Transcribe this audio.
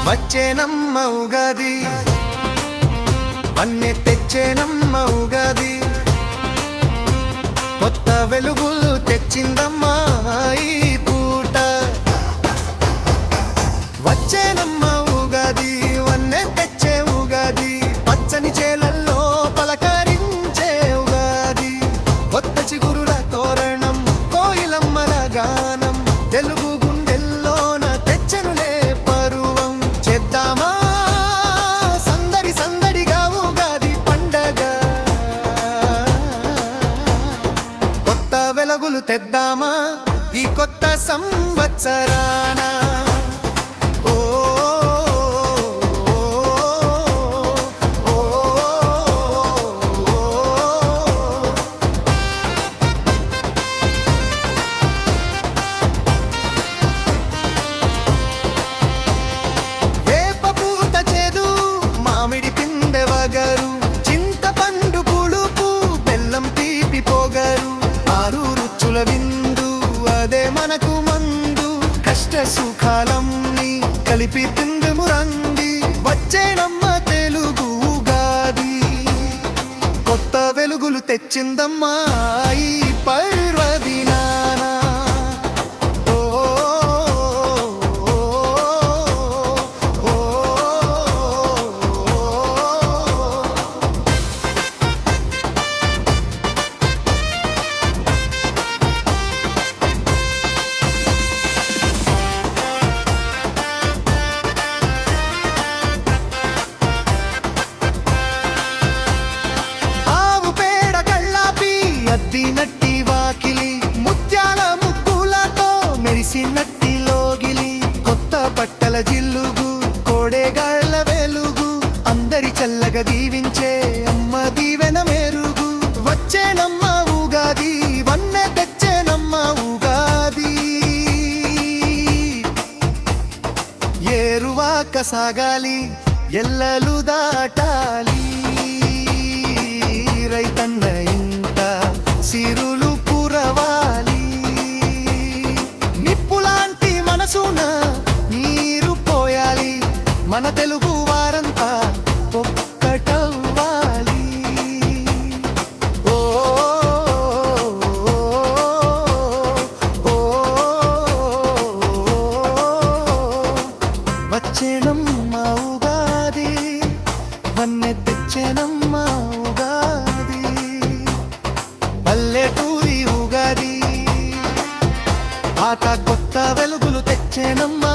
వచ్చేనమ్మ ఉగాది, వన్నె తెచ్చేనమ్మ ఉగాది, కొత్త వెలుగులు తెచ్చిందమ్మా ఈ పూట. వచ్చేనమ్మ ఉగాది, వన్నె తెచ్చే ఉగాది, పచ్చని చేలల్లో పలకరించే ఉగాది, కొత్త చిగురుల తోరణం, కోయిలమ్మల గానం, తెలుగు గుండెల్లోన తెచ్చనులే పరువం. చేద్దామా సందడి సందడిగా ఉగాది పండగ, కొత్త వెలుగులు తెద్దామా ఈ కొత్త సంవత్సరాన. చింతపండు పులుపు, బెల్లం తీపి పొగరు, ఆరు రుచుల విందు, అదే మనకు మందు. కష్ట సుఖాలన్నీ కలిపి తిందుము రండి, వచ్చేనమ్మ తెలుగు ఉగాది, కొత్త వెలుగులు తెచ్చిందమ్మా ఈ పర్వదినాన. నట్టి వాకిలి, ముత్యాల ముగ్గులతో మెరిసినట్టి లోగిలి, కొత్త బట్టల జిల్లుగు, కోడేగాళ్ల వెలుగు, అందరి చల్లగా దీవించే అమ్మ దీవెన మెరుగు. వచ్చేనమ్మ ఉగాది, వన్నె తెచ్చేనమ్మ ఉగాది, ఏరువాక సాగాలి, ఎల్లలు దాటాలి, రైతన్న సిరులు పురవాలి, నిప్పులాంటి మనసున నీరు పోయాలి, మన తెలుగు వారంతా ఒక్కటవ్వాలి. వచ్చేనమ్మ ఉగాది, వన్నె తెచ్చేనమ్మ ఉగాది, పల్లెటూరి ఉగాది, ఆట కొత్త వెలుగులు తెచ్చేనమ్మా